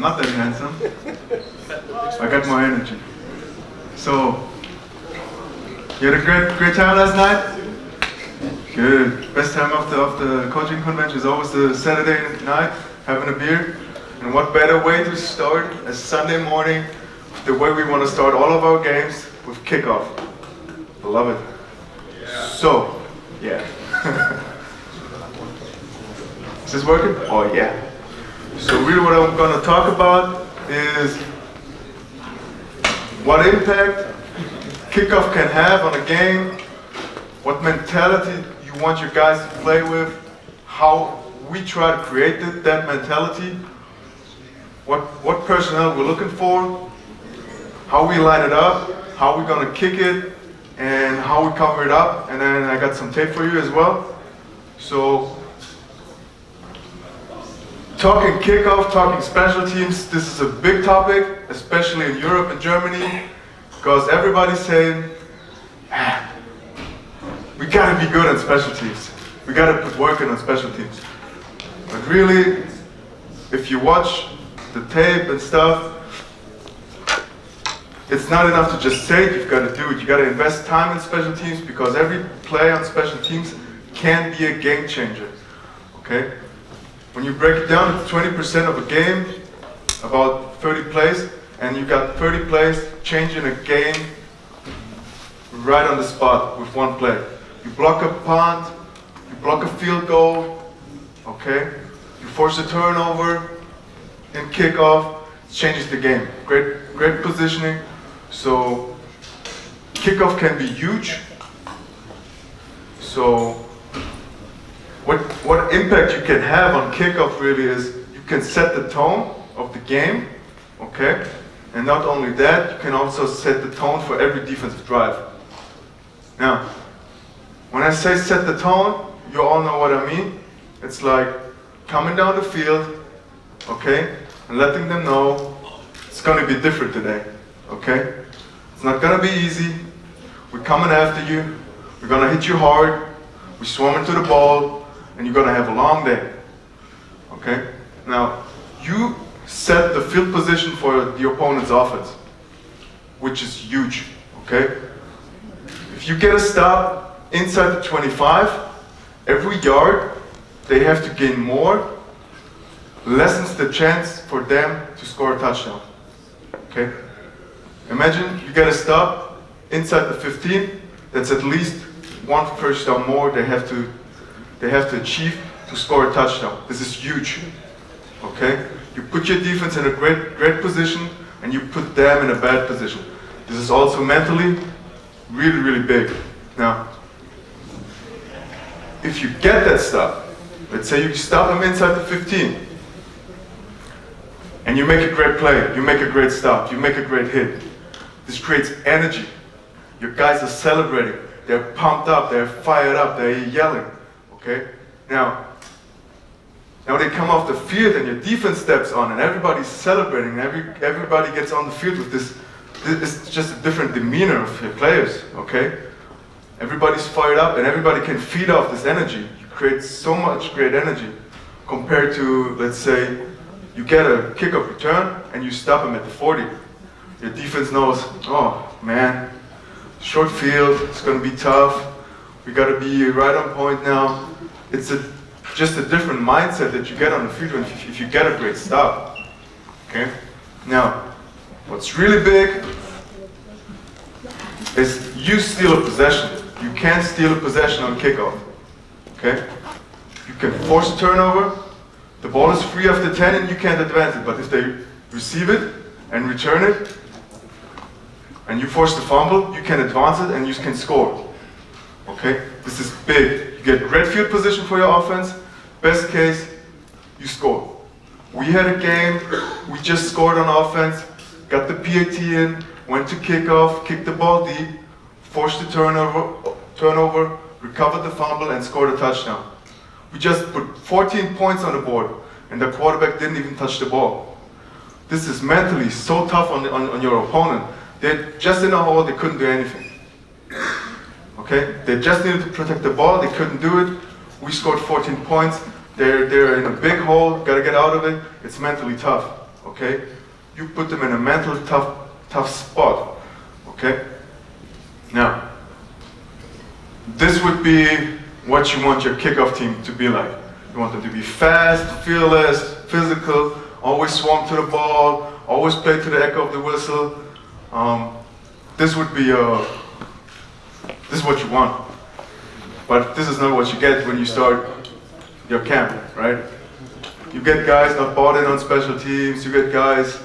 not that handsome. I got more energy. So, you had a great time last night? Good. Best time of the coaching convention is always the Saturday night, having a beer. And what better way to start a Sunday morning the way we want to start all of our games, with kickoff. I love it. Yeah. So, yeah. Is this working? Oh yeah. So really what I'm going to talk about is what impact kickoff can have on a game, what mentality you want your guys to play with, how we try to create that mentality, what personnel we're looking for, how we line it up, how we're going to kick it, and how we cover it up. And then I got some tape for you as well. So, talking kickoff, talking special teams, this is a big topic, especially in Europe and Germany, because everybody's saying, we gotta be good on special teams. We gotta put work in on special teams. But really, if you watch the tape and stuff, it's not enough to just say it, you've got to do it. You got to invest time in special teams, because every play on special teams can be a game changer. Okay? When you break it down, it's 20% of a game, about 30 plays, and you got 30 plays changing a game right on the spot with one play. You block a punt, you block a field goal, okay? You force a turnover in kickoff, it changes the game. Great positioning. So kickoff can be huge. So what impact you can have on kickoff really is you can set the tone of the game, okay? And not only that, you can also set the tone for every defensive drive. Now, when I say set the tone, you all know what I mean. It's like coming down the field, okay, and letting them know it's going to be different today, okay? It's not going to be easy. We're coming after you. We're going to hit you hard. We're swarming to the ball, and you're going to have a long day, okay? Now, you set the field position for the opponent's offense, which is huge, okay? If you get a stop inside the 25, every yard they have to gain more, lessens the chance for them to score a touchdown, okay? Imagine you get a stop inside the 15, that's at least one first down more they have to achieve to score a touchdown. This is huge, okay? You put your defense in a great position, and you put them in a bad position. This is also mentally really big. Now, if you get that stop, let's say you stop them inside the 15, and you make a great play, you make a great stop, you make a great hit. This creates energy. Your guys are celebrating. They're pumped up, they're fired up, they're yelling, okay? Now they come off the field and your defense steps on and everybody's celebrating, everybody gets on the field with this. It's just a different demeanor of your players, okay? Everybody's fired up and everybody can feed off this energy. You create so much great energy compared to, let's say, you get a kickoff return and you stop them at the 40. Your defense knows, oh man, short field, it's going to be tough. We got to be right on point now. It's just a different mindset that you get on the field if you get a great stop. Okay? Now, what's really big is you steal a possession. You can't steal a possession on kickoff. Okay? You can force a turnover. The ball is free after 10 and you can't advance it. But if they receive it and return it, and you force the fumble, you can advance it and you can score. Okay? This is big. You get great field position for your offense. Best case, you score. We had a game, we just scored on offense, got the PAT in, went to kickoff, kicked the ball deep, forced the turnover, recovered the fumble, and scored a touchdown. We just put 14 points on the board, and the quarterback didn't even touch the ball. This is mentally so tough on your opponent. They're just in a hole, they couldn't do anything. Okay? They just needed to protect the ball, they couldn't do it. We scored 14 points. They're in a big hole, gotta get out of it. It's mentally tough. okay? You put them in a mental tough spot, okay? Now, this would be what you want your kickoff team to be like. You want them to be fast, fearless, physical, always swarm to the ball, always play to the echo of the whistle. This would be this is what you want. But this is not what you get when you start your camp, right? You get guys not bought in on special teams, you get guys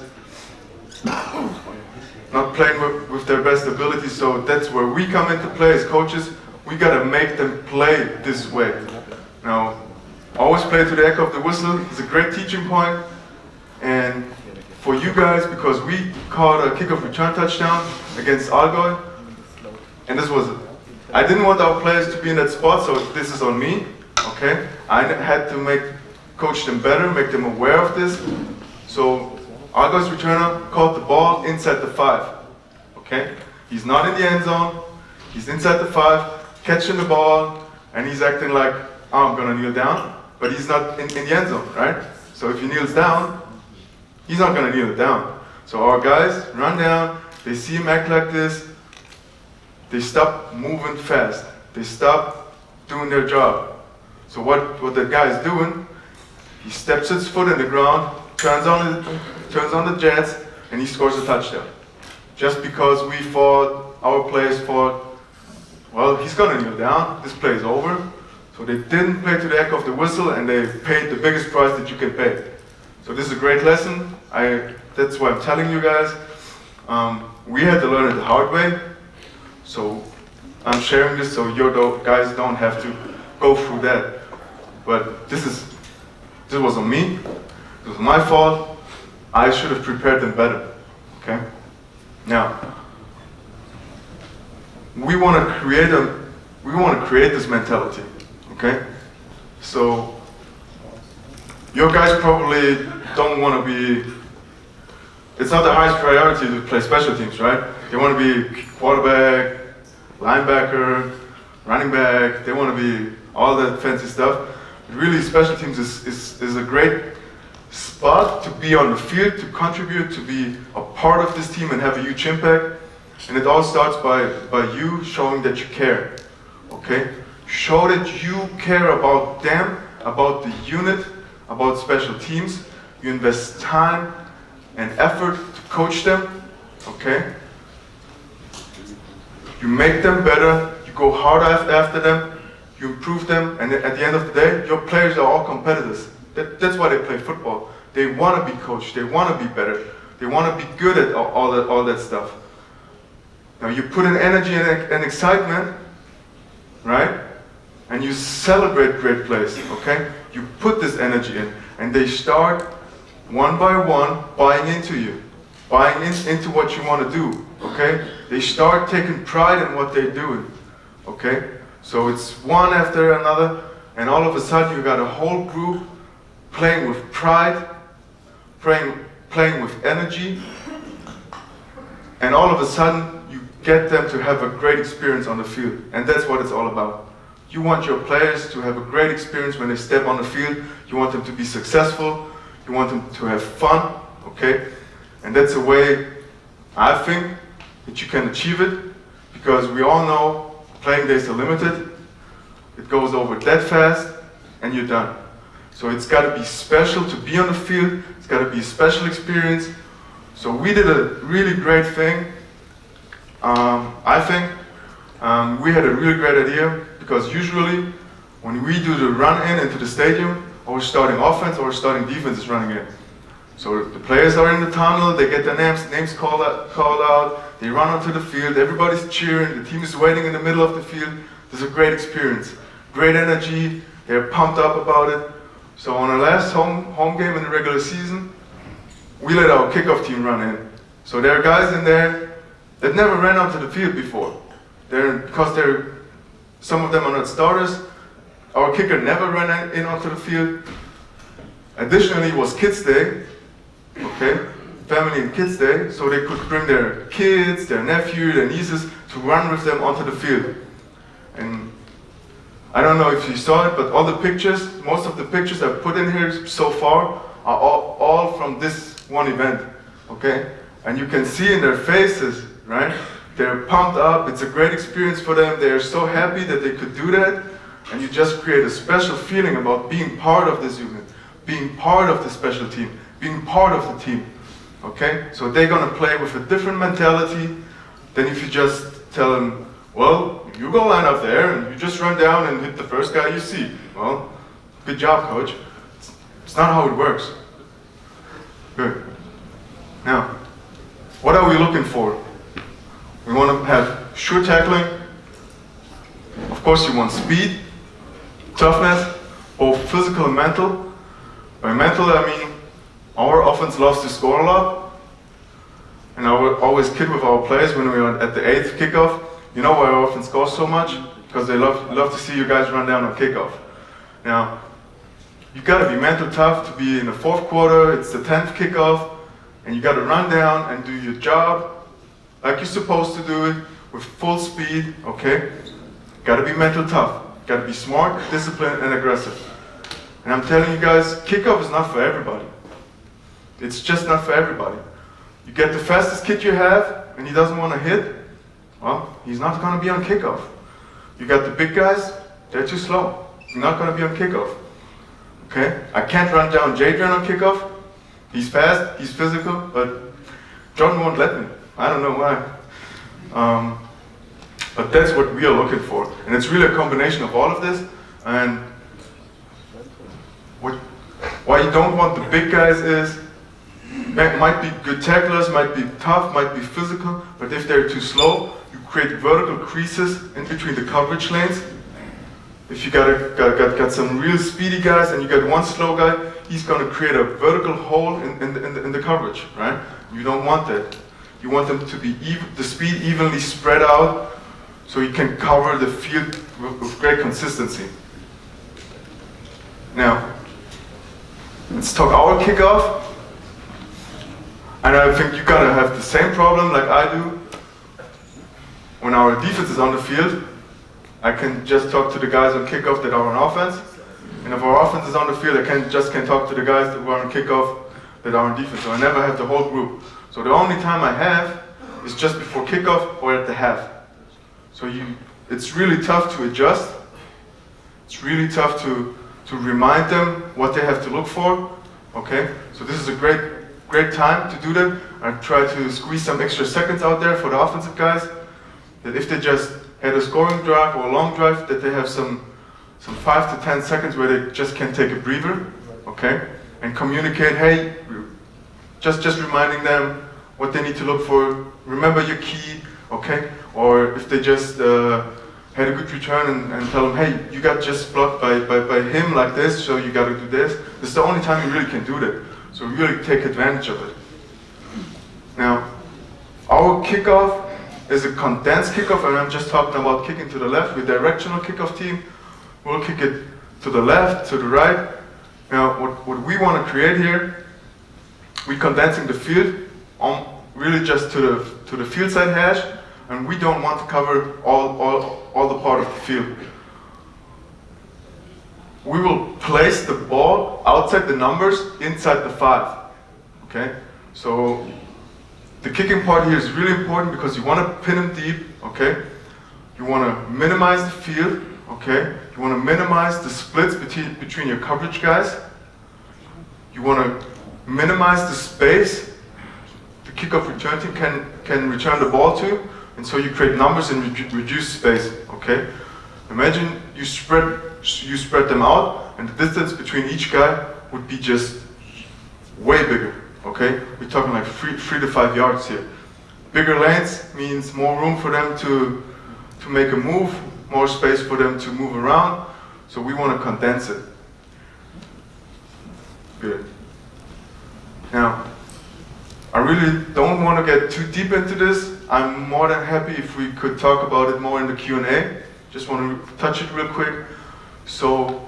not playing with their best abilities, so that's where we come into play as coaches. We gotta make them play this way. Now, always play to the echo of the whistle is a great teaching point, and for you guys, because we caught a kickoff return touchdown against Allgäu, and this was, I didn't want our players to be in that spot, so this is on me, okay? I had to coach them better, make them aware of this. So Allgäu's returner caught the ball inside the 5, okay? He's not in the end zone, he's inside the 5, catching the ball, and he's acting like, oh, I'm gonna kneel down, but he's not in the end zone, right? So if he kneels down, he's not gonna kneel down. So our guys run down, they see him act like this, they stop moving fast, they stop doing their job. So what the guy is doing, he steps his foot in the ground, turns on the jets, and he scores a touchdown. Just because our players thought, well, he's gonna kneel down, this play is over. So they didn't play to the echo of the whistle, and they paid the biggest price that you can pay. So this is a great lesson. That's why I'm telling you guys. We had to learn it the hard way. So I'm sharing this so your guys don't have to go through that. But this was on me. It was my fault. I should have prepared them better. Okay? Now, we want to create this mentality. Okay? So your guys probably don't want to be, it's not the highest priority to play special teams, right? They want to be quarterback, linebacker, running back, they want to be all that fancy stuff. Really, special teams is a great spot to be on the field, to contribute, to be a part of this team and have a huge impact. And it all starts by you showing that you care, okay? Show that you care about them, about the unit, about special teams. You invest time and effort to coach them, okay? You make them better, you go harder after them, you improve them, and at the end of the day, your players are all competitors. That's why they play football. They want to be coached, they want to be better, they want to be good at all that stuff. Now you put in energy and excitement, right? And you celebrate great plays, okay? You put this energy in, and they start one by one buying into you, buying into what you want to do, okay? They start taking pride in what they're doing, okay? So it's one after another, and all of a sudden you got a whole group playing with pride, playing with energy, and all of a sudden you get them to have a great experience on the field, and that's what it's all about. You want your players to have a great experience when they step on the field. You want them to be successful. You want them to have fun, okay? And that's a way, I think, that you can achieve it, because we all know playing days are limited. It goes over that fast, and you're done. So it's got to be special to be on the field. It's got to be a special experience. So we did a really great thing. I think we had a really great idea, because usually when we do the run in into the stadium, our starting offense or starting defense is running in. So the players are in the tunnel, they get their names called out, they run onto the field, everybody's cheering, the team is waiting in the middle of the field. There's a great experience, great energy, they're pumped up about it. So on our last home game in the regular season, we let our kickoff team run in. So there are guys in there that never ran onto the field before. Because some of them are not starters. Our kicker never ran in onto the field. Additionally, it was Kids Day, okay? Family and Kids Day, so they could bring their kids, their nephew, their nieces to run with them onto the field. And I don't know if you saw it, but all the pictures, most of the pictures I've put in here so far are all from this one event, okay? And you can see in their faces, right? They're pumped up, it's a great experience for them, they are so happy that they could do that, and you just create a special feeling about being part of this unit, being part of the special team, being part of the team, okay? So they're gonna play with a different mentality than if you just tell them, well, you go line up there and you just run down and hit the first guy you see. Well, good job, coach. It's not how it works. Good. Now, what are we looking for? We want to have sure tackling. Of course, you want speed, toughness, both physical and mental. By mental, I mean our offense loves to score a lot. And I would always kid with our players when we were at the 8th kickoff. You know why our offense scores so much? Because they love to see you guys run down on kickoff. Now, you got to be mental tough to be in the 4th quarter. It's the 10th kickoff, and you got to run down and do your job like you're supposed to do it with full speed. Okay? Got to be mental tough. Got to be smart, disciplined, and aggressive. And I'm telling you guys, kickoff is not for everybody. It's just not for everybody. You get the fastest kid you have, and he doesn't want to hit. Well, he's not going to be on kickoff. You got the big guys, they're too slow. He's not going to be on kickoff. Okay? I can't run down Jadrian on kickoff. He's fast, he's physical, but Jordan won't let me. I don't know why. But that's what we are looking for. And it's really a combination of all of this. And why you don't want the big guys is, might be good tacklers, might be tough, might be physical, but if they're too slow, you create vertical creases in between the coverage lanes. If you got some real speedy guys and you got one slow guy, he's going to create a vertical hole in the coverage, right? You don't want that. You want them to be the speed evenly spread out so you can cover the field with great consistency. Now, let's talk our kickoff. And I think you gotta have the same problem like I do. When our defense is on the field, I can just talk to the guys on kickoff that are on offense. And if our offense is on the field, I can't talk to the guys that were on kickoff that are on defense. So I never have the whole group. So the only time I have is just before kickoff or at the half. So it's really tough to adjust. It's really tough to remind them what they have to look for. Okay? So this is a great time to do that. I try to squeeze some extra seconds out there for the offensive guys, that if they just had a scoring drive or a long drive, that they have some 5 to 10 seconds where they just can take a breather, okay, and communicate, hey, just reminding them what they need to look for, remember your key, okay, or if they just had a good return and tell them, hey, you got just blocked by him like this, so you got to do this. This is the only time you really can do that. So really take advantage of it. Now, our kickoff is a condensed kickoff, and I'm just talking about kicking to the left with directional kickoff team. We'll kick it to the left, to the right. Now, what we want to create here, we're condensing the field really just to the field side hash, and we don't want to cover all the part of the field. We will place the ball outside the numbers, inside the 5. Okay? So the kicking part here is really important because you want to pin them deep. Okay? You want to minimize the field. Okay? You want to minimize the splits between your coverage guys. You want to minimize the space the kickoff return team can return the ball to, and so you create numbers and reduce space. Okay? Imagine you spread them out, and the distance between each guy would be just way bigger, okay? We're talking like 3 to 5 yards here. Bigger lanes means more room for them to make a move, more space for them to move around, so we want to condense it. Good. Now, I really don't want to get too deep into this. I'm more than happy if we could talk about it more in the Q&A. Just want to touch it real quick. So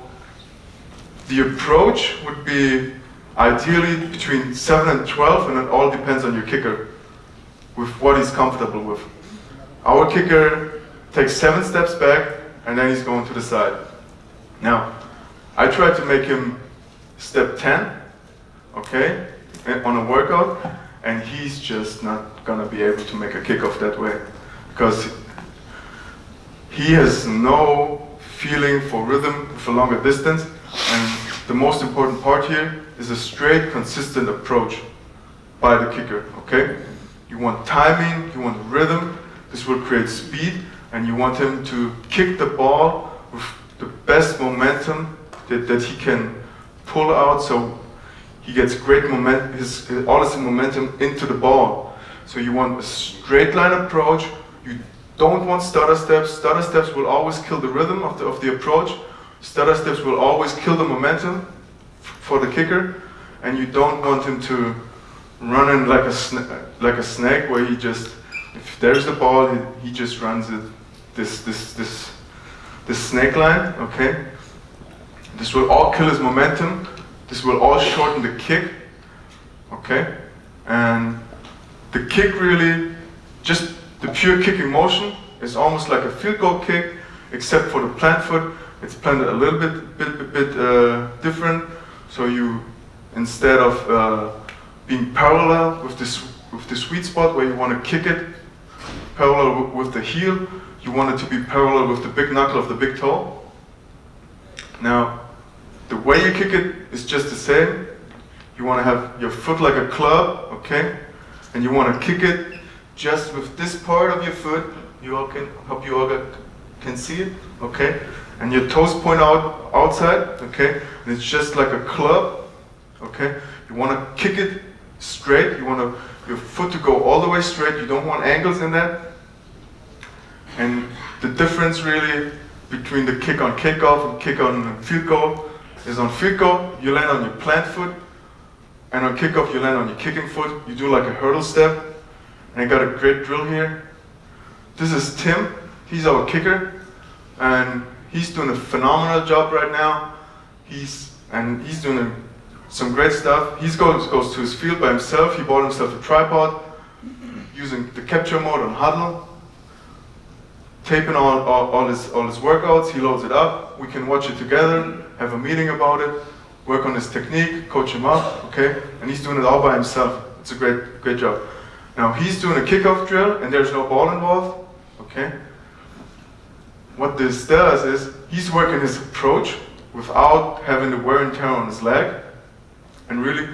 the approach would be ideally between 7 and 12, and it all depends on your kicker with what he's comfortable with. Our kicker takes 7 steps back, and then he's going to the side. Now, I try to make him step 10, okay? on a workout, and he's just not gonna be able to make a kickoff that way, because he has no feeling for rhythm for longer distance, and the most important part here is a straight, consistent approach by the kicker, okay? You want timing, you want rhythm, this will create speed, and you want him to kick the ball with the best momentum that he can pull out, so he gets great momentum, all his momentum into the ball. So you want a straight line approach, you don't want stutter steps. Stutter steps will always kill the rhythm of the approach. Stutter steps will always kill the momentum for the kicker, and you don't want him to run in like a snake where he just, if there's the ball, he just runs it this snake line, okay? This will all kill his momentum. This will all shorten the kick, okay? And the kick really, just the pure kicking motion is almost like a field goal kick, except for the plant foot. It's planted a little bit different. So you, instead of being parallel with the sweet spot where you want to kick it parallel with the heel, you want it to be parallel with the big knuckle of the big toe. Now, the way you kick it is just the same. You want to have your foot like a club, okay? And you want to kick it just with this part of your foot. You all can, hope you all can see it, okay? And your toes point out outside, okay? And it's just like a club, okay? You want to kick it straight. You want your foot to go all the way straight. You don't want angles in that. And the difference really between the kick on kickoff and kick on field goal is on field goal, you land on your plant foot, and on kickoff, you land on your kicking foot. You do like a hurdle step, and I got a great drill here. This is Tim, he's our kicker, and he's doing a phenomenal job right now. He's doing some great stuff. He goes to his field by himself. He bought himself a tripod, using the capture mode on Huddle, taping all his workouts. He loads it up. We can watch it together, have a meeting about it, work on his technique, coach him up, okay? And he's doing it all by himself. It's a great job. Now he's doing a kickoff drill, and there's no ball involved, okay? What this does is he's working his approach without having the wear and tear on his leg, and really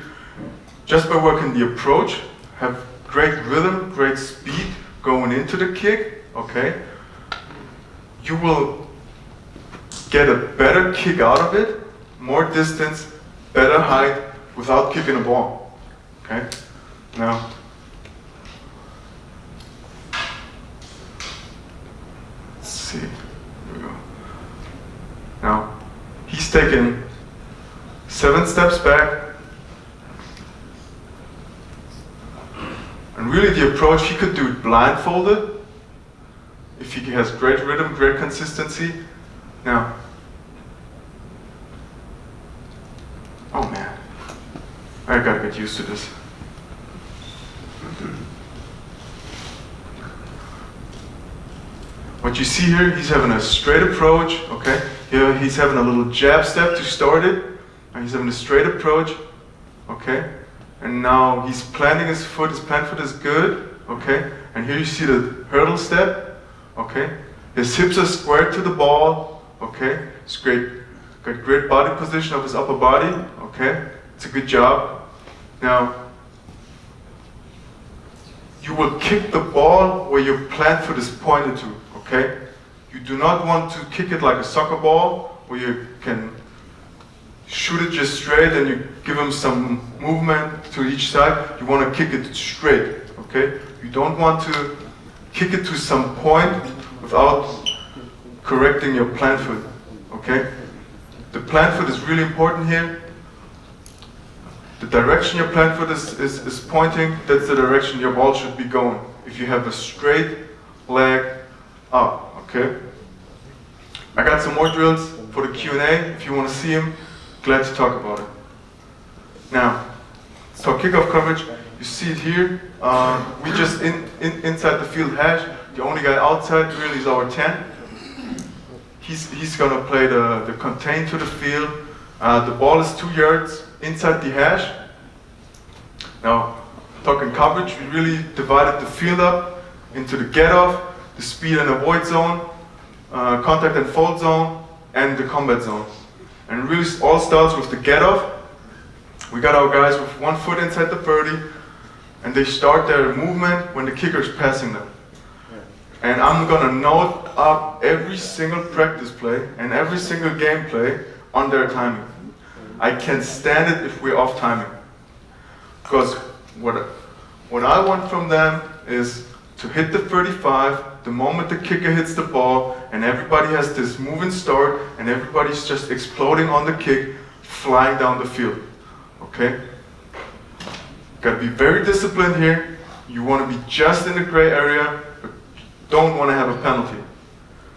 just by working the approach, have great rhythm, great speed going into the kick, okay? You will get a better kick out of it, more distance, better height, without kicking a ball, okay? Now, let's see, here we go. Now, he's taking 7 steps back, and really the approach, he could do it blindfolded, if he has great rhythm, great consistency. Now, oh man, I gotta get used to this. What you see here, he's having a straight approach, okay? Here he's having a little jab step to start it, and he's having a straight approach, okay? And now he's planting his foot, his plant foot is good, okay? And here you see the hurdle step, okay? His hips are squared to the ball, okay? It's great, got great body position of his upper body, okay? It's a good job. Now, you will kick the ball where your plant foot is pointed to, okay? You do not want to kick it like a soccer ball where you can shoot it just straight and you give him some movement to each side. You want to kick it straight, okay? You don't want to kick it to some point without correcting your plant foot, okay? The plant foot is really important here. The direction your plant foot is pointing, that's the direction your ball should be going. If you have a straight leg up, okay? I got some more drills for the Q&A. If you want to see them, glad to talk about it. Now, so kickoff coverage, you see it here. We just inside the field hash. The only guy outside really is our 10. He's gonna play the contain to the field. The ball is 2 yards inside the hash. Now, talking coverage, we really divided the field up into the get-off, the speed and avoid zone, contact and fold zone, and the combat zone. And really all starts with the get-off. We got our guys with 1 foot inside the 30, and they start their movement when the kicker is passing them. And I'm gonna note up every single practice play and every single game play on their timing. I can't stand it if we're off timing. Because what I want from them is to hit the 35 the moment the kicker hits the ball, and everybody has this move and start, and everybody's just exploding on the kick, flying down the field. Okay? Gotta be very disciplined here. You want to be just in the gray area, but don't want to have a penalty.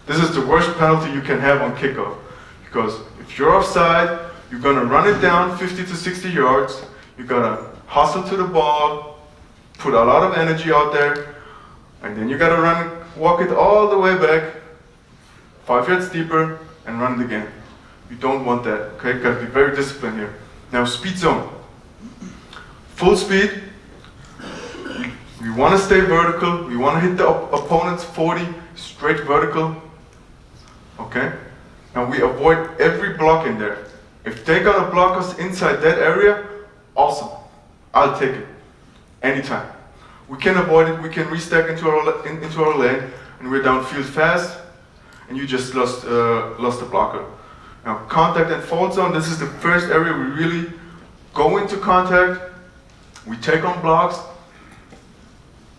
This is the worst penalty you can have on kickoff, because if you're offside, you're gonna run it down 50 to 60 yards. You gotta hustle to the ball, put a lot of energy out there, and then you gotta walk it all the way back, 5 yards deeper, and run it again. You don't want that, okay? Gotta be very disciplined here. Now, speed zone. Full speed. We wanna stay vertical. We wanna hit the opponent's 40 straight vertical, okay? Now we avoid every block in there. If they're gonna block us inside that area, awesome. I'll take it, anytime. We can avoid it, we can restack into our lane, and we're downfield fast, and you just lost the blocker. Now, contact and fold zone, this is the first area we really go into contact, we take on blocks.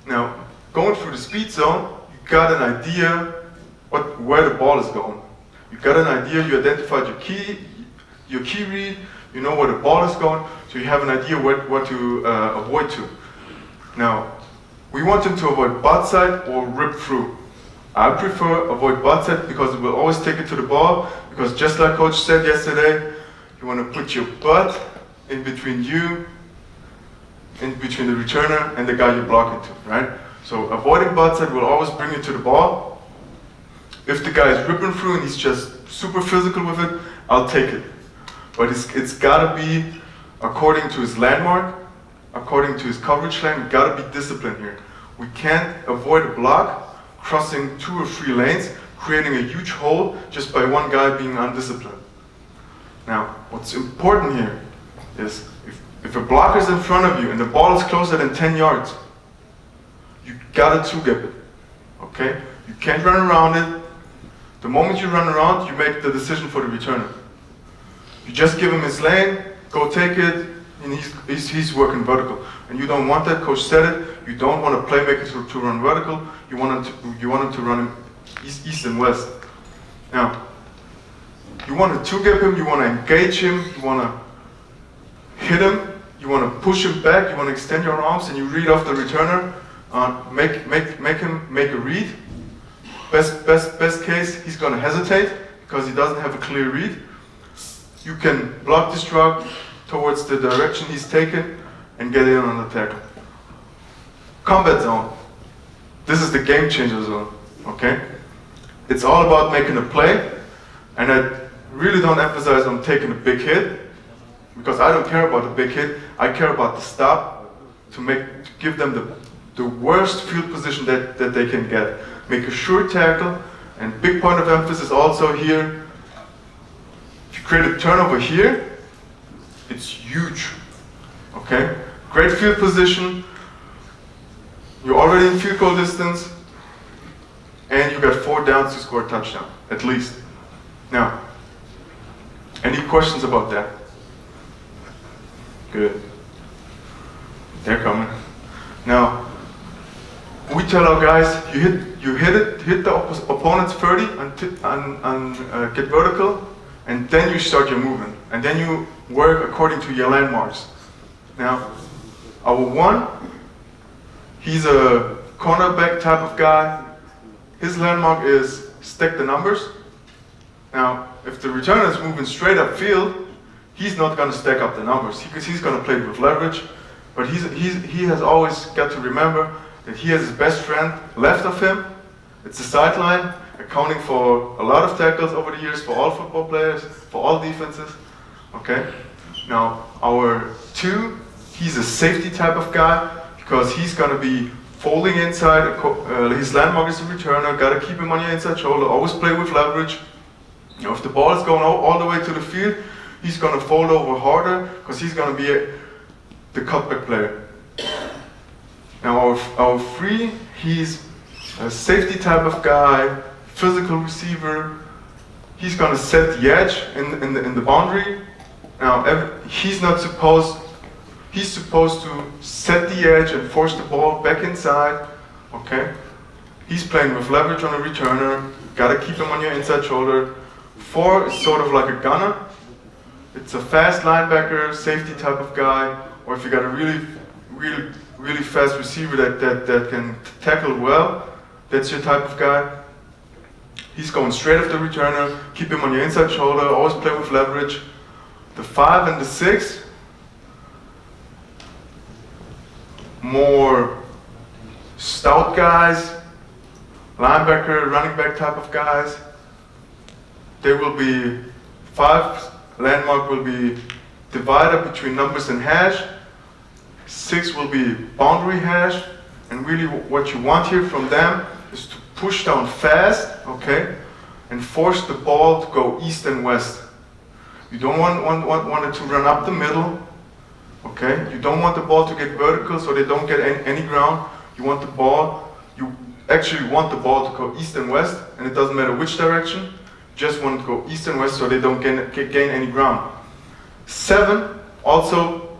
Now, going through the speed zone, you got an idea where the ball is going. You got an idea, you identified your key read, you know where the ball is going, so you have an idea what to avoid to. Now, we want them to avoid butt side or rip through. I prefer avoid butt side because it will always take it to the ball, because just like Coach said yesterday, you want to put your butt in between you, in between the returner and the guy you block into, right? So avoiding butt side will always bring you to the ball. If the guy is ripping through and he's just super physical with it, I'll take it. But it's gotta be according to his landmark, according to his coverage line. We gotta be disciplined here. We can't avoid a block crossing 2 or 3 lanes, creating a huge hole just by one guy being undisciplined. Now, what's important here is if a blocker is in front of you and the ball is closer than 10 yards, you gotta two-gap it, okay? You can't run around it. The moment you run around, you make the decision for the returner. You just give him his lane, go take it, and he's working vertical. And you don't want that, Coach said it, you don't want a playmaker to run vertical, you want him to run east and west. Now, you want to two-gap him, you want to engage him, you want to hit him, you want to push him back, you want to extend your arms, and you read off the returner, make him make a read. Best case, he's going to hesitate because he doesn't have a clear read. You can block this truck towards the direction he's taken and get in on the tackle. Combat zone. This is the game changer zone, okay? It's all about making a play, and I really don't emphasize on taking a big hit, because I don't care about the big hit, I care about the stop to give them the worst field position that they can get. Make a sure tackle, and big point of emphasis also here, if you create a turnover here, it's huge, okay? Great field position, you're already in field goal distance, and you got 4 downs to score a touchdown, at least. Now, any questions about that? Good. They're coming. Now, we tell our guys, you hit the opponent's 30 and get vertical, and then you start your movement, and then you work according to your landmarks. Now, our 1, he's a cornerback type of guy. His landmark is stack the numbers. Now, if the returner is moving straight upfield, he's not going to stack up the numbers because he's going to play with leverage. But he has always got to remember that he has his best friend left of him. It's the sideline, accounting for a lot of tackles over the years for all football players, for all defenses. Okay. Now, our 2 he's a safety type of guy because he's gonna be folding inside. His landmark is a returner. Gotta keep him on your inside shoulder. Always play with leverage. You know, if the ball is going all the way to the field, he's gonna fold over harder because he's gonna be the cutback player. Now our 3, he's a safety type of guy, physical receiver. He's gonna set the edge in the boundary. Now he's supposed to set the edge and force the ball back inside. Okay, he's playing with leverage on a returner. Gotta keep him on your inside shoulder. 4 is sort of like a gunner. It's a fast linebacker, safety type of guy, or if you got a really fast receiver that can tackle well, that's your type of guy. He's going straight after the returner, keep him on your inside shoulder, always play with leverage. The 5 and the 6, more stout guys, linebacker, running back type of guys. They will be 5 landmark will be divided between numbers and hash. 6 will be boundary hash, and really what you want here from them is to push down fast, okay, and force the ball to go east and west. You don't want it to run up the middle, okay? You don't want the ball to get vertical so they don't get any ground. You actually want the ball to go east and west, and it doesn't matter which direction. You just want it to go east and west so they don't gain any ground. 7, also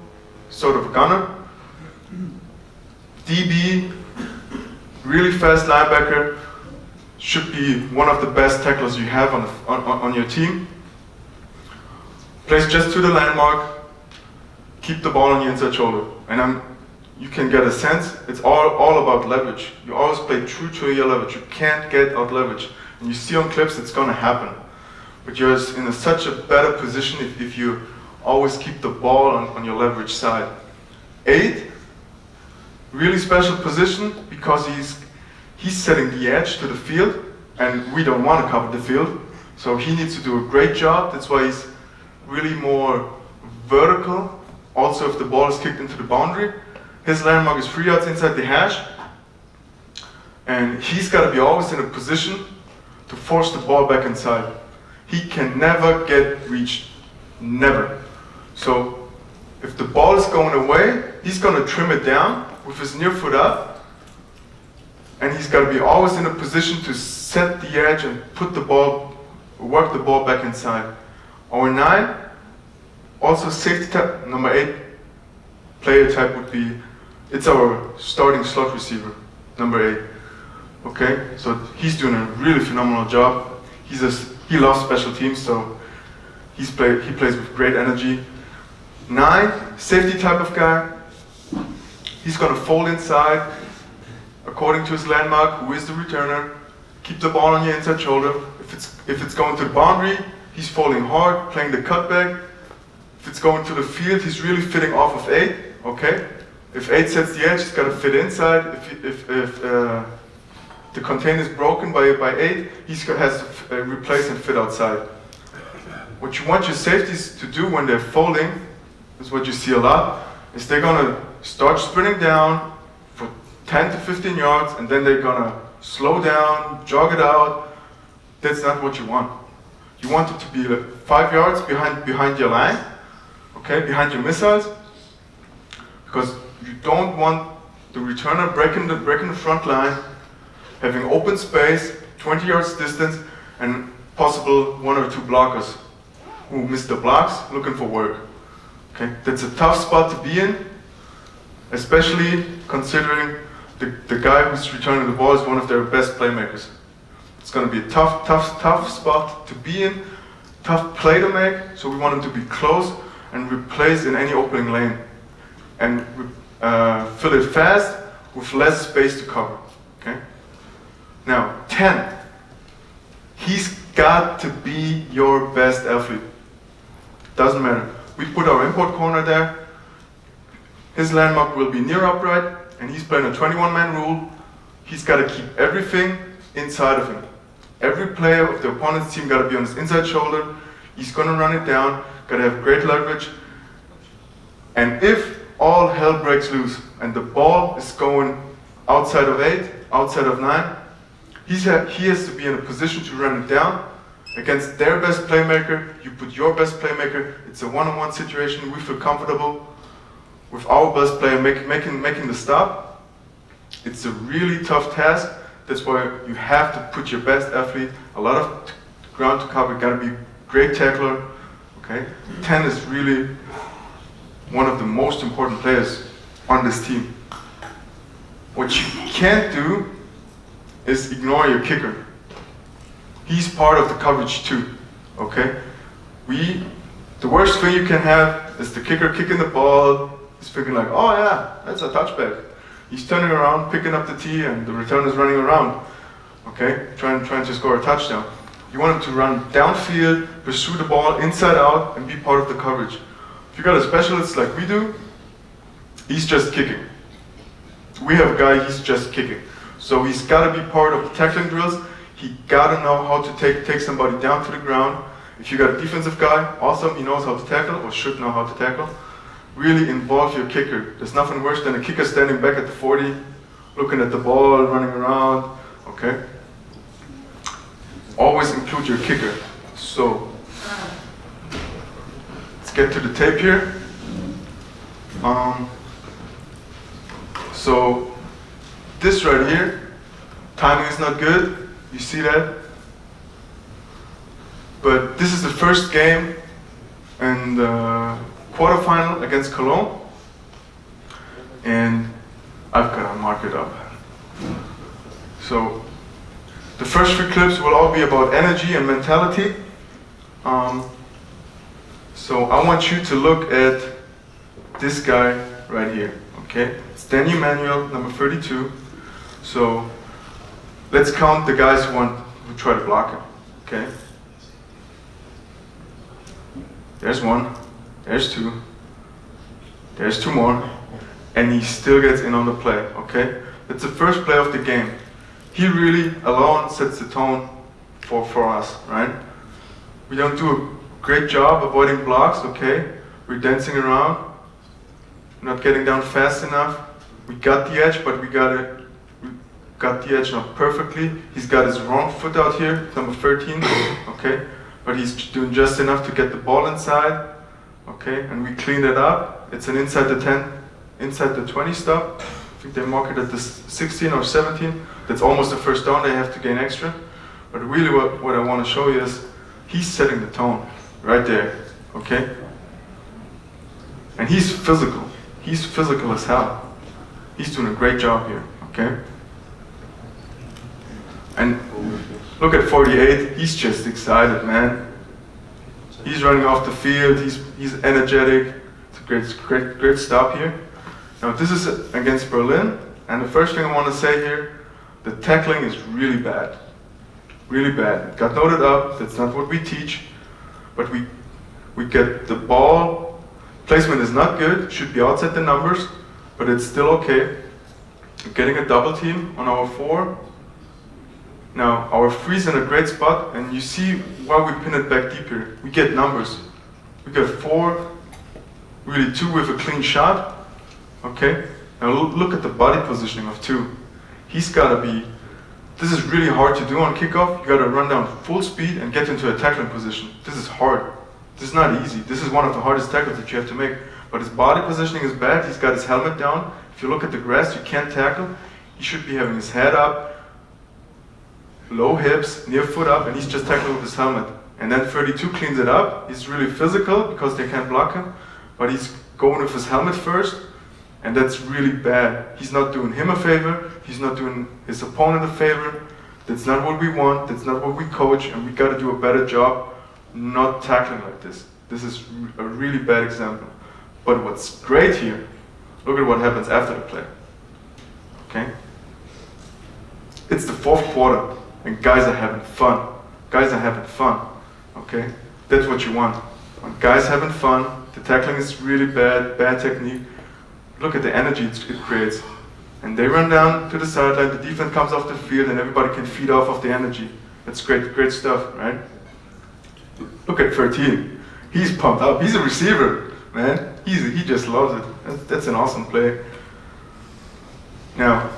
sort of a gunner. DB, really fast linebacker, should be one of the best tacklers you have on your team. Plays just to the landmark, keep the ball on your inside shoulder. And you can get a sense, it's all about leverage. You always play true to your leverage. You can't get out leverage. And you see on clips, it's gonna happen. But you're in such a better position if you always keep the ball on your leverage side. 8, really special position because he's setting the edge to the field, and we don't want to cover the field. So he needs to do a great job. That's why he's really more vertical. Also, if the ball is kicked into the boundary, his landmark is 3 yards inside the hash, and he's got to be always in a position to force the ball back inside. He can never get reached, never. So if the ball is going away, he's going to trim it down with his near foot up, and he's got to be always in a position to set the edge and work the ball back inside. Our 9, also safety type, number 8 player type would be, it's our starting slot receiver, number 8. Okay, so he's doing a really phenomenal job. He loves special teams, so he plays with great energy. 9, safety type of guy. He's gonna fold inside according to his landmark, who is the returner. Keep the ball on your inside shoulder. If it's going to the boundary, he's folding hard, playing the cutback. If it's going to the field, he's really fitting off of 8, okay? If 8 sets the edge, he's gotta fit inside. If the container is broken by 8, he has to replace and fit outside. What you want your safeties to do when they're folding, is what you see a lot, is they're gonna start sprinting down for 10 to 15 yards, and then they're gonna slow down, jog it out. That's not what you want. You want it to be like 5 yards behind your line, okay, behind your missiles, because you don't want the returner breaking the front line, having open space, 20 yards distance, and possible 1 or 2 blockers who miss the blocks, looking for work. Okay, that's a tough spot to be in, especially considering the guy who's returning the ball is one of their best playmakers. It's going to be a tough spot to be in, tough play to make, so we want him to be close and replace in any opening lane, and fill it fast with less space to cover. Okay. Now, 10. He's got to be your best athlete. Doesn't matter. We put our import corner there. His landmark will be near upright, and he's playing a 21-man rule. He's got to keep everything inside of him. Every player of the opponent's team got to be on his inside shoulder. He's going to run it down, got to have great leverage. And if all hell breaks loose and the ball is going outside of 8, outside of 9, he has to be in a position to run it down against their best playmaker. You put your best playmaker. It's a one-on-one situation. We feel comfortable with our best player making the stop. It's a really tough task. That's why you have to put your best athlete. A lot of ground to cover. Got to be great tackler. Okay, 10 is really one of the most important players on this team. What you can't do is ignore your kicker. He's part of the coverage too. Okay, the worst thing you can have is the kicker kicking the ball. He's thinking like, oh yeah, that's a touchback. He's turning around, picking up the tee, and the return is running around. Okay, trying to score a touchdown. You want him to run downfield, pursue the ball inside out, and be part of the coverage. If you got a specialist like we do, he's just kicking. We have a guy, he's just kicking. So he's got to be part of the tackling drills. He got to know how to take somebody down to the ground. If you got a defensive guy, awesome, he knows how to tackle or should know how to tackle. Really involve your kicker. There's nothing worse than a kicker standing back at the 40, looking at the ball, running around. Okay. Always include your kicker. So let's get to the tape here. So this right here, timing is not good. You see that? But this is the first game in the quarterfinal against Cologne, and I've got to mark it up. So the first 3 clips will all be about energy and mentality. So I want you to look at this guy right here. Okay, it's Danny Manuel, number 32. So let's count the guys who try to block him. Okay. There's 1. There's 2. There's 2 more. And he still gets in on the play. Okay. That's the first play of the game. He really alone sets the tone for us, right? We don't do a great job avoiding blocks. Okay. We're dancing around. Not getting down fast enough. We got the edge, but we got the edge not perfectly. He's got his wrong foot out here, number 13, okay? But he's doing just enough to get the ball inside, okay? And we cleaned it up. It's an inside the 10, inside the 20 stop. I think they mark it at the 16 or 17. That's almost a first down, they have to gain extra. But really what I want to show you is he's setting the tone right there, okay? And he's physical. He's physical as hell. He's doing a great job here, okay? And look at 48, he's just excited, man. He's running off the field, he's energetic. It's a great stop here. Now this is against Berlin, and the first thing I want to say here, the tackling is really bad. Really bad. Got noted up, that's not what we teach, but we get the ball, placement is not good, should be outside the numbers, but it's still okay. We're getting a double team on our 4. Now, our 3's in a great spot, and you see why we pin it back deep here. We get numbers. We got 4, really 2 with a clean shot. Okay? Now look at the body positioning of 2. He's got to be, this is really hard to do on kickoff. You got to run down full speed and get into a tackling position. This is hard. This is not easy. This is one of the hardest tackles that you have to make. But his body positioning is bad. He's got his helmet down. If you look at the grass, you can't tackle. He should be having his head up, low hips, near foot up, and he's just tackling with his helmet. And then 32 cleans it up. He's really physical because they can't block him, but he's going with his helmet first, and that's really bad. He's not doing him a favor. He's not doing his opponent a favor. That's not what we want. That's not what we coach, and we got to do a better job not tackling like this. This is a really bad example. But what's great here, look at what happens after the play. Okay? It's the 4th quarter, and guys are having fun. Guys are having fun. Okay? That's what you want. When guys having fun, the tackling is really bad technique. Look at the energy it creates. And they run down to the sideline, the defense comes off the field, and everybody can feed off of the energy. That's great stuff, right? Look at 13. He's pumped up. He's a receiver, man. He just loves it. That's an awesome play. Now,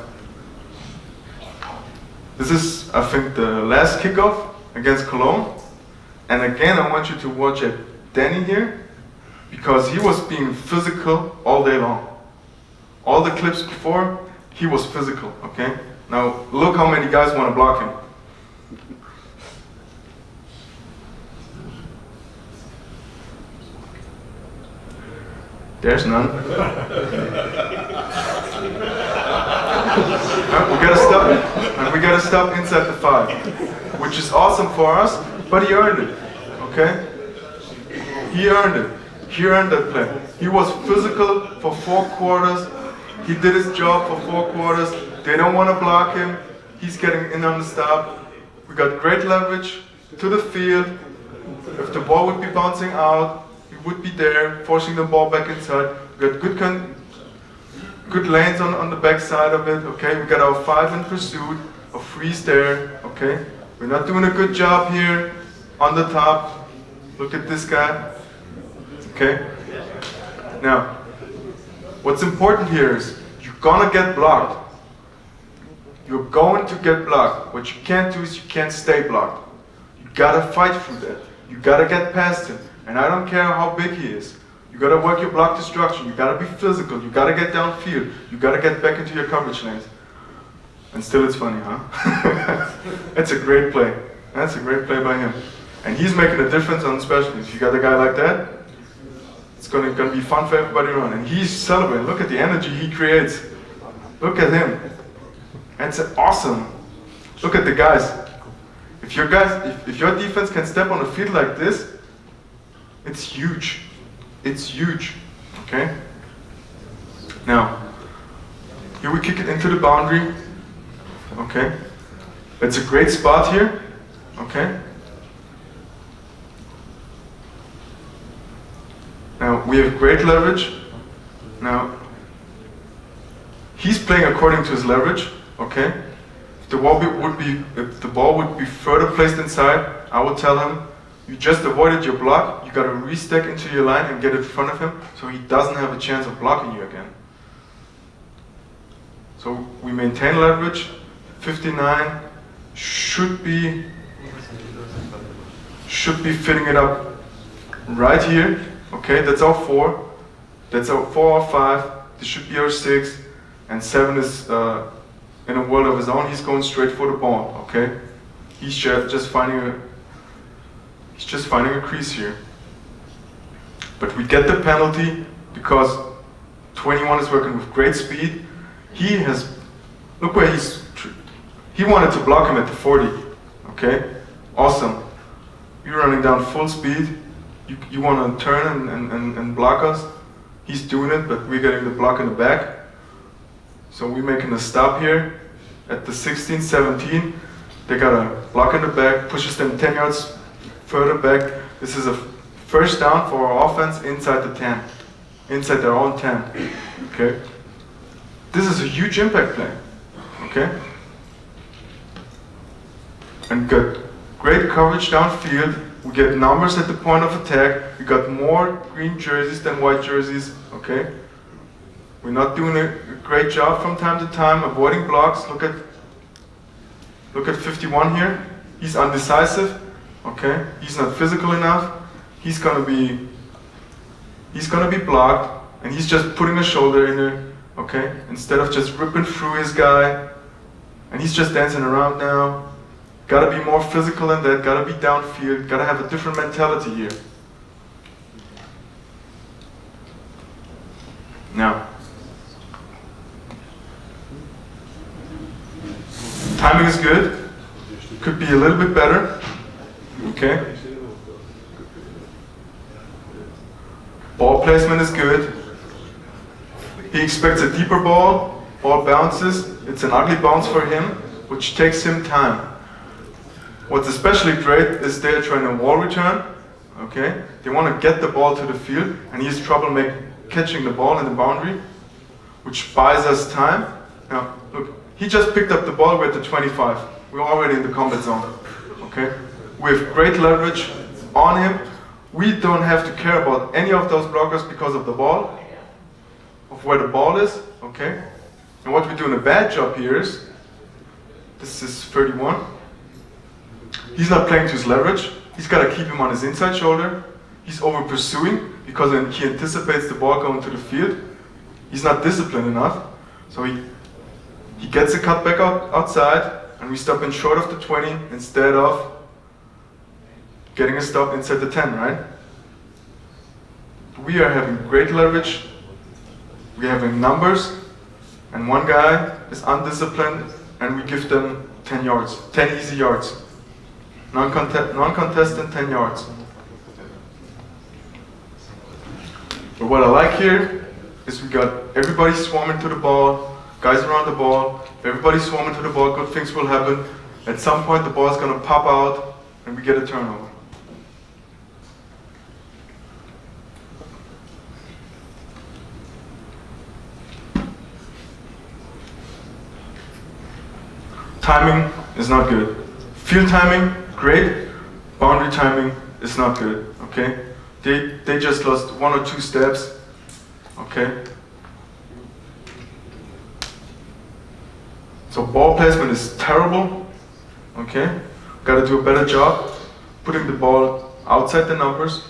this is, I think, the last kickoff against Cologne. And again, I want you to watch at Danny here, because he was being physical all day long. All the clips before, he was physical, okay? Now, look how many guys want to block him. There's none. We gotta stop inside the 5, which is awesome for us, but he earned it, okay? He earned it. He earned that play. He was physical for 4 quarters. He did his job for 4 quarters. They don't want to block him. He's getting in on the stop. We got great leverage to the field. If the ball would be bouncing out, he would be there, forcing the ball back inside. We got good lanes on the back side of it, okay? We got our 5 in pursuit, a freeze there, okay? We're not doing a good job here on the top. Look at this guy, okay? Now, what's important here is you're gonna get blocked. You're going to get blocked. What you can't do is you can't stay blocked. You gotta fight through that. You gotta get past him. And I don't care how big he is. You gotta work your block destruction. You gotta be physical. You gotta get downfield. You gotta get back into your coverage lanes. And still it's funny, huh? It's a great play. That's a great play by him. And he's making a difference on special teams. If you got a guy like that, it's gonna be fun for everybody around. And he's celebrating. Look at the energy he creates. Look at him. That's awesome. Look at the guys. If your defense can step on the field like this, it's huge. It's huge. Okay? Now, here we kick it into the boundary. Okay? It's a great spot here. Okay? Now, we have great leverage. Now, he's playing according to his leverage. Okay? If the ball would be further placed inside, I would tell him, you just avoided your block, you gotta restack into your line and get in front of him so he doesn't have a chance of blocking you again. So we maintain leverage. 59 should be fitting it up right here. Okay, that's our 4. That's our 4 or 5. This should be our 6. And 7 is in a world of his own. He's going straight for the ball. Okay, he's just finding a crease here. But we get the penalty because 21 is working with great speed. Look where he wanted to block him at the 40. Okay, awesome. You're running down full speed. You want to turn and block us. He's doing it, but we're getting the block in the back. So we're making a stop here at the 16, 17. They got a block in the back, pushes them 10 yards further back. This is a first down for our offense inside the 10, inside their own 10. Okay, this is a huge impact play. Okay, and got great coverage downfield. We get numbers at the point of attack. We got more green jerseys than white jerseys. Okay, we're not doing a great job from time to time avoiding blocks. Look at 51 here. He's undecisive. Okay, he's not physical enough. He's gonna be blocked, and he's just putting a shoulder in there. Okay, instead of just ripping through his guy, and he's just dancing around now. Gotta be more physical than that. Gotta be downfield. Gotta have a different mentality here. Now, timing is good. Could be a little bit better. Okay. Ball placement is good. He expects a deeper ball. Ball bounces. It's an ugly bounce for him, which takes him time. What's especially great is they're trying a wall return. Okay. They want to get the ball to the field, and he has trouble catching the ball in the boundary, which buys us time. Now, look, he just picked up the ball. We're at the 25. We're already in the combat zone. Okay. We have great leverage on him. we don't have to care about any of those blockers because of the ball, of where the ball is, okay? And what we're doing a bad job here is, this is 31. He's not playing to his leverage. He's got to keep him on his inside shoulder. He's over pursuing because then he anticipates the ball going to the field. He's not disciplined enough. So he gets a cut back outside, and we stop in short of the 20 instead of getting a stop inside the 10, right? We are having great leverage. We're having numbers, and one guy is undisciplined, and we give them 10 yards, 10 easy yards. Non-contested 10 yards. But what I like here is we got everybody swarming to the ball, guys around the ball, everybody swarming to the ball, good things will happen. At some point the ball is going to pop out and we get a turnover. Timing is not good. Field timing, great. Boundary timing is not good, okay? They just lost 1 or 2 steps, okay? So ball placement is terrible, okay? Got to do a better job putting the ball outside the numbers.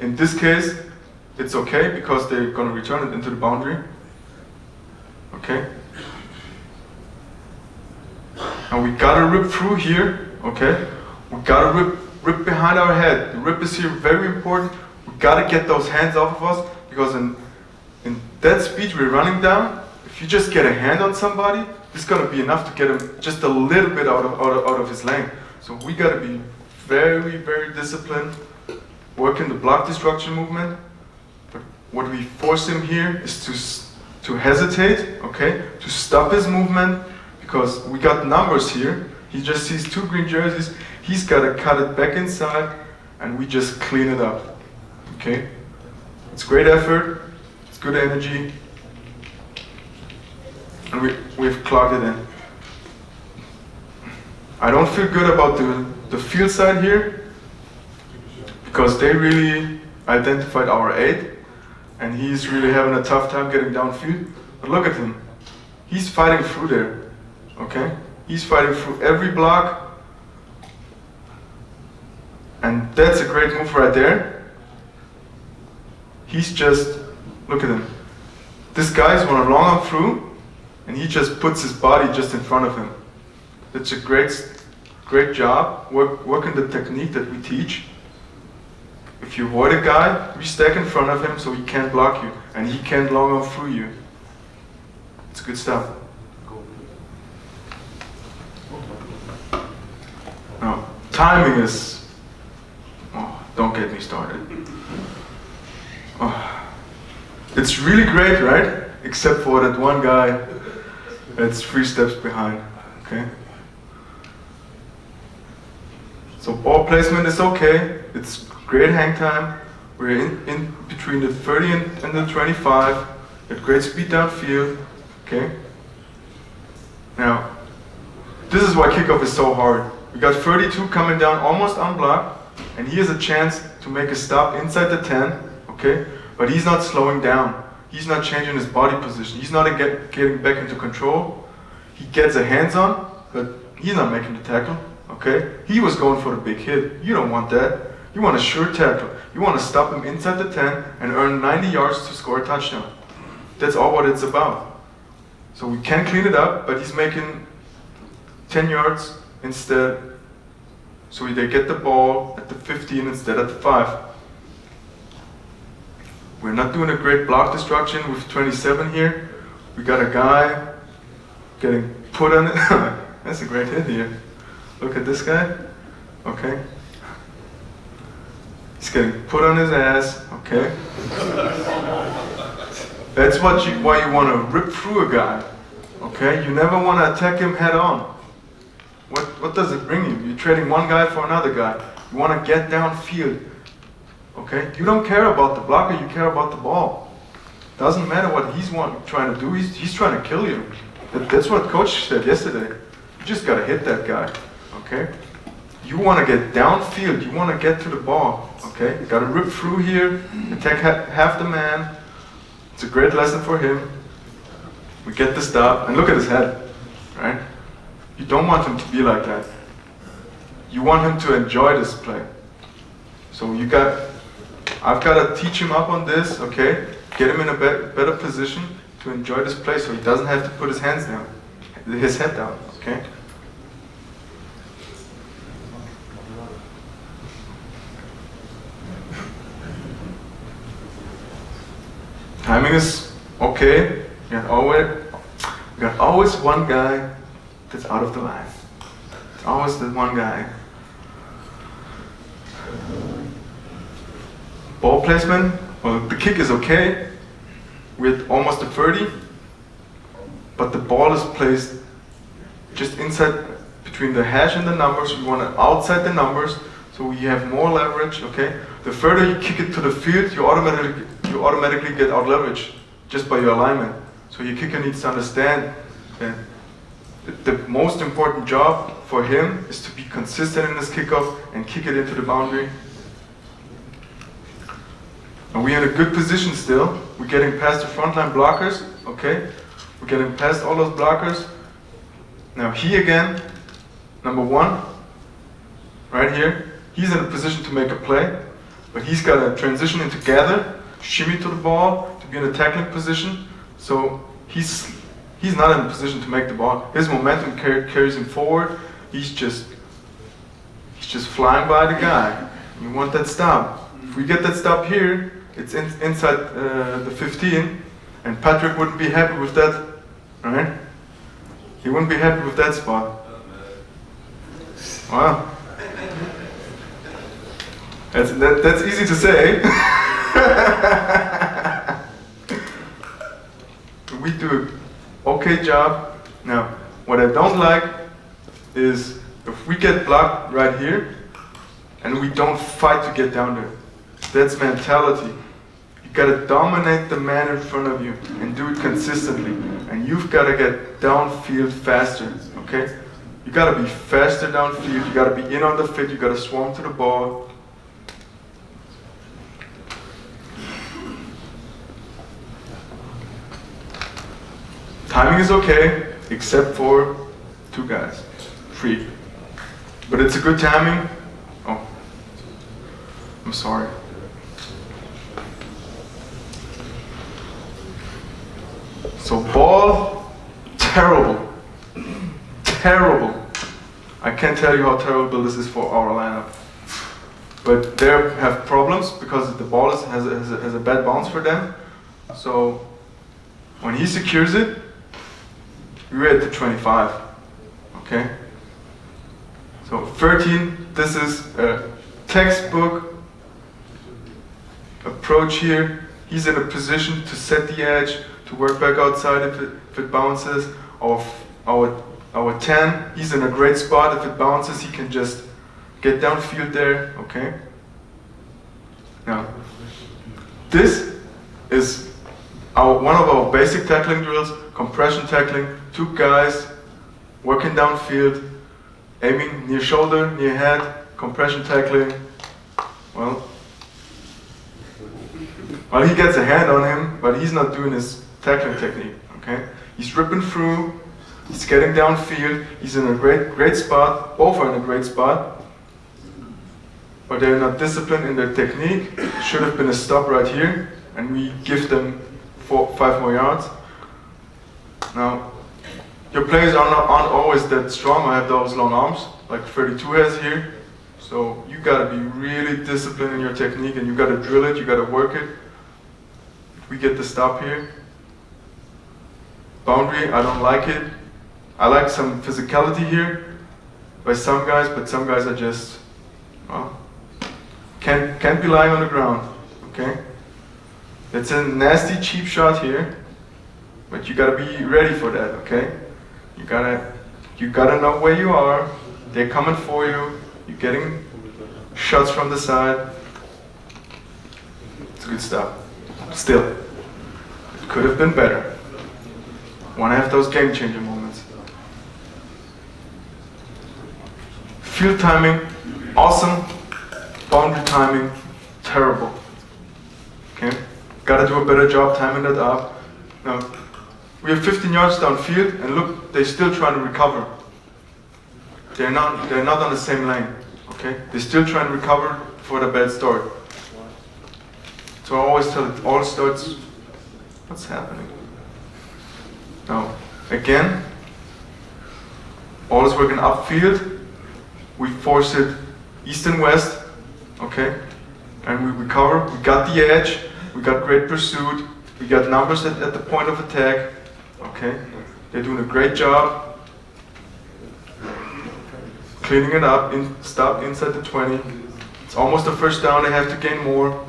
In this case, it's okay because they're going to return it into the boundary, okay? And we gotta rip through here, okay? We gotta rip behind our head. The rip is here very important. We gotta get those hands off of us because in that speed we're running down, if you just get a hand on somebody, it's gonna be enough to get him just a little bit out of his lane. So we gotta be very, very disciplined, working the block destruction movement. But what we force him here is to hesitate, okay? To stop his movement. Because we got numbers here. He just sees 2 green jerseys. He's got to cut it back inside, and we just clean it up. Okay? It's great effort. It's good energy. And we've clogged it in. I don't feel good about the field side here because they really identified our 8, and he's really having a tough time getting downfield. But look at him. He's fighting through there. Okay? He's fighting through every block. And that's a great move right there. He's just, look at him. This guy's running long on through, and he just puts his body just in front of him. That's a great job, working the technique that we teach. If you avoid a guy, restack in front of him so he can't block you, and he can't long on through you. It's good stuff. Now, timing is, don't get me started. It's really great, right? Except for that one guy that's 3 steps behind, okay? So ball placement is okay. It's great hang time. We're in between the 30 and the 25. At great speed downfield, okay? Now, this is why kickoff is so hard. We got 32 coming down almost unblocked, and he has a chance to make a stop inside the 10, okay? But he's not slowing down. He's not changing his body position. He's not getting back into control. He gets a hands on, but he's not making the tackle, okay? He was going for the big hit. You don't want that. You want a sure tackle. You want to stop him inside the 10 and earn 90 yards to score a touchdown. That's all what it's about. So we can clean it up, but he's making 10 yards instead, so they get the ball at the 15 instead of the 5. We're not doing a great block destruction with 27 here. We got a guy getting put on it. That's a great hit here. Look at this guy. Okay. He's getting put on his ass. Okay. That's why you want to rip through a guy. Okay. You never want to attack him head on. What does it bring you? You're trading one guy for another guy. You want to get downfield. Okay? You don't care about the blocker, you care about the ball. Doesn't matter what he's trying to do, he's trying to kill you. That's what coach said yesterday. You just got to hit that guy. Okay? you want to get downfield, you want to get to the ball, okay? You got to rip through here, attack half the man. It's a great lesson for him. We get the stop, and look at his head, right? You don't want him to be like that. You want him to enjoy this play. So I've got to teach him up on this, okay? Get him in a better position to enjoy this play so he doesn't have to put his hands down, his head down, okay? Timing is okay. You got always one guy that's out of the line. It's always that one guy. Ball placement, well, the kick is okay. We're almost at 30, but the ball is placed just inside between the hash and the numbers. We want it outside the numbers, so we have more leverage, okay? The further you kick it to the field, you automatically get out leverage just by your alignment. So your kicker needs to understand that the most important job for him is to be consistent in his kickoff and kick it into the boundary. And we're in a good position still. We're getting past the frontline blockers, okay? We're getting past all those blockers. Now he again, number one, right here, he's in a position to make a play, but he's got to transition into gather, shimmy to the ball, to be in a tackling position. So he's not in a position to make the ball. His momentum carries him forward. He's just flying by the guy. You want that stop. If we get that stop here, it's inside the 15, and Patrick wouldn't be happy with that, right? He wouldn't be happy with that spot. Wow. That's easy to say. We do an okay job. Now, what I don't like is if we get blocked right here and we don't fight to get down there. That's mentality. You gotta dominate the man in front of you and do it consistently. And you've gotta get downfield faster, okay? You gotta be faster downfield, you gotta be in on the fit, you gotta swarm to the ball. Timing is okay, except for two guys, three. But it's a good timing. Oh, I'm sorry. So ball, terrible, terrible. I can't tell you how terrible this is for our lineup. But they have problems because the ball has a bad bounce for them. So when he secures it, we're at the 25, okay? So 13, this is a textbook approach here. He's in a position to set the edge, to work back outside if it bounces. Our 10, he's in a great spot. If it bounces, he can just get downfield there, okay? Now, this is one of our basic tackling drills, compression tackling, two guys working downfield, aiming near shoulder, near head, compression tackling. Well, he gets a hand on him, but he's not doing his tackling technique, okay? He's ripping through, he's getting downfield, he's in a great spot, both are in a great spot, but they're not disciplined in their technique. Should have been a stop right here, and we give them 5 more yards. Now, your players aren't always that strong. I have those long arms, like 32 has here. So you gotta be really disciplined in your technique, and you gotta drill it, you gotta work it. We get the stop here. Boundary, I don't like it. I like some physicality here by some guys, but some guys are just, well, can't be lying on the ground, okay? It's a nasty, cheap shot here, but you gotta be ready for that, okay? You gotta know where you are. They're coming for you. You're getting shots from the side. It's a good stop. Still, it could have been better. Want to have those game-changing moments. Field timing. Awesome. Boundary timing, terrible. Okay? Gotta do a better job timing that up. Now, we have 15 yards downfield, and look, they're still trying to recover. They're not on the same lane. Okay? They're still trying to recover for the bad start. So I always tell it, all starts, what's happening? Now, again, all is working upfield. We force it east and west, okay? And we recover, we got the edge, we got great pursuit, we got numbers at the point of attack, okay? They're doing a great job. Cleaning it up, stop inside the 20. It's almost a first down, they have to gain more.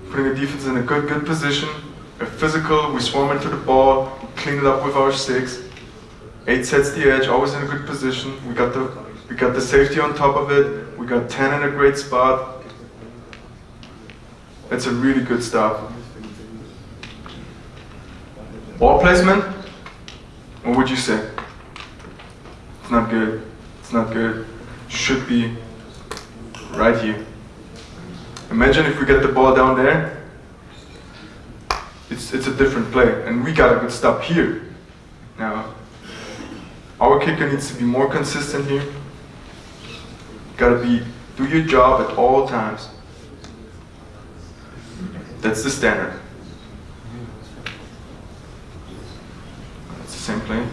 Putting the defense in a good position. We're physical, we swarm into the ball, we clean it up with our 6. 8 sets the edge, always in a good position. We got the safety on top of it. We got 10 in a great spot. That's a really good stop. Ball placement, what would you say? It's not good. It's not good. Should be right here. Imagine if we get the ball down there. It's a different play, and we got a good stop here. Now, our kicker needs to be more consistent here. Gotta do your job at all times. That's the standard. That's the same play.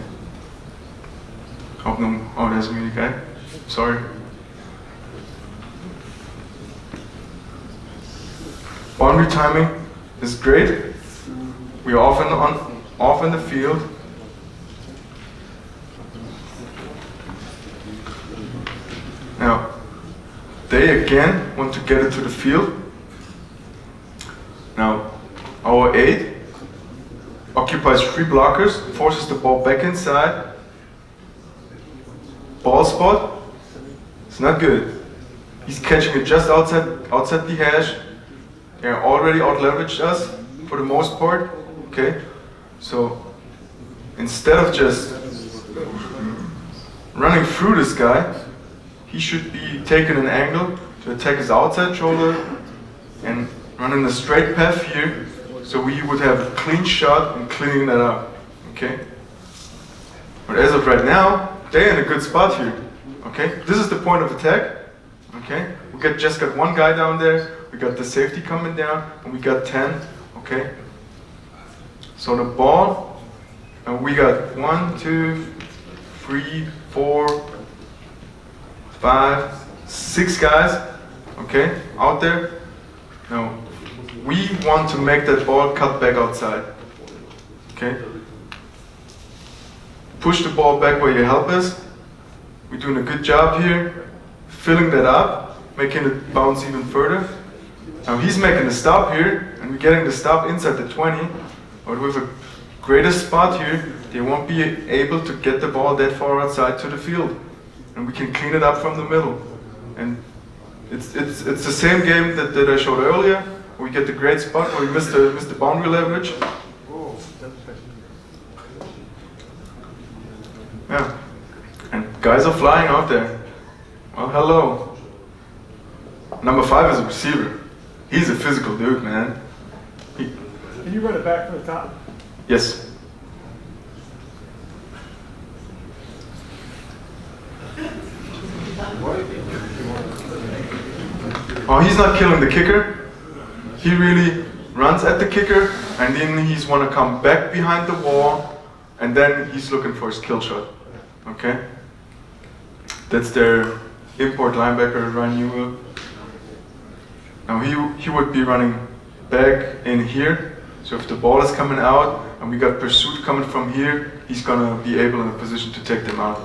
Oh, there's a mini guy. Sorry. Boundary timing is great. We are off in the field. Now, they again want to get it to the field. Now, our 8 occupies 3 blockers, forces the ball back inside. Ball spot, it's not good. He's catching it just outside the hash. They're already out-leveraged us for the most part. Okay, so instead of just running through this guy, he should be taking an angle to attack his outside shoulder and running a straight path here, so we would have a clean shot and cleaning that up. Okay, but as of right now, they're in a good spot here. Okay, this is the point of attack. Okay, we just got 1 guy down there. We got the safety coming down, and we got 10. Okay. So the ball, and we got 1, 2, 3, 4, 5, 6 guys, okay, out there. Now, we want to make that ball cut back outside, okay? Push the ball back where you help us. We're doing a good job here, filling that up, making it bounce even further. Now he's making the stop here, and we're getting the stop inside the 20. But with a greater spot here, they won't be able to get the ball that far outside to the field. And we can clean it up from the middle. And it's the same game that I showed earlier. We get the great spot where we miss the boundary leverage. Yeah. And guys are flying out there. Well, hello. Number 5 is a receiver. He's a physical dude, man. Can you run it back from the top? Yes. Oh, he's not killing the kicker. He really runs at the kicker, and then he's want to come back behind the wall, and then he's looking for his kill shot. Okay? That's their import linebacker, Ryan Newell. Now he would be running back in here. So if the ball is coming out and we got pursuit coming from here, he's gonna be able in a position to take them out.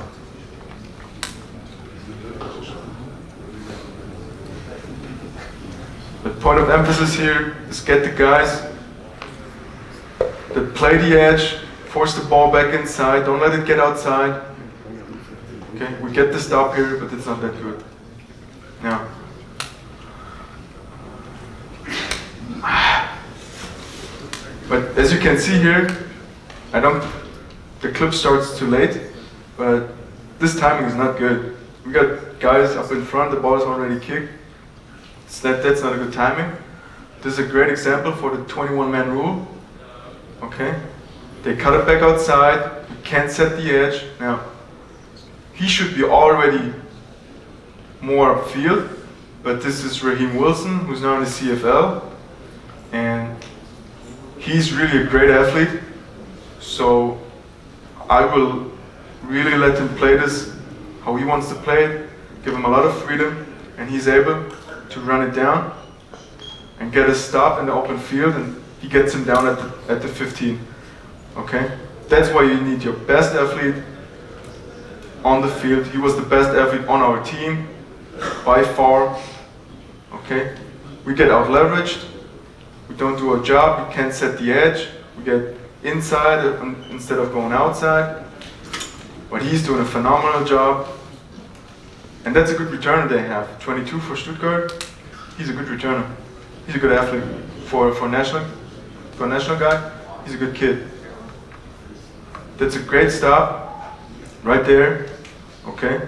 The point of emphasis here is get the guys that play the edge, force the ball back inside, don't let it get outside. Okay, we get the stop here, but it's not that good. Now, but as you can see here, the clip starts too late, but this timing is not good. we got guys up in front, the ball is already kicked. That's not a good timing. This is a great example for the 21-man rule. Okay, they cut it back outside. You can't set the edge. Now, he should be already more upfield, but this is Raheem Wilson, who's now in the CFL, and he's really a great athlete. So I will really let him play this how he wants to play it, give him a lot of freedom, and he's able to run it down and get a stop in the open field, and he gets him down at the 15. Okay? That's why you need your best athlete on the field. He was the best athlete on our team by far. Okay? We get out leveraged. We don't do our job. We can't set the edge. We get inside instead of going outside. But he's doing a phenomenal job. And that's a good returner they have. 22 for Stuttgart. He's a good returner. He's a good athlete for a national guy. He's a good kid. That's a great stop right there. Okay,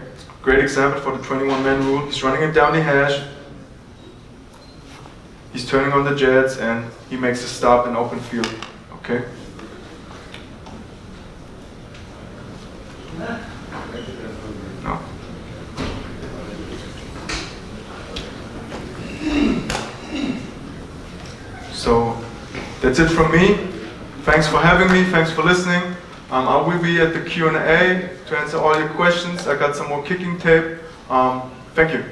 great example for the 21-man rule. He's running it down the hash. He's turning on the jets and he makes a stop in open field. Okay. No. So that's it from me. Thanks for having me. Thanks for listening. I will be at the Q&A to answer all your questions. I got some more kicking tape. Thank you.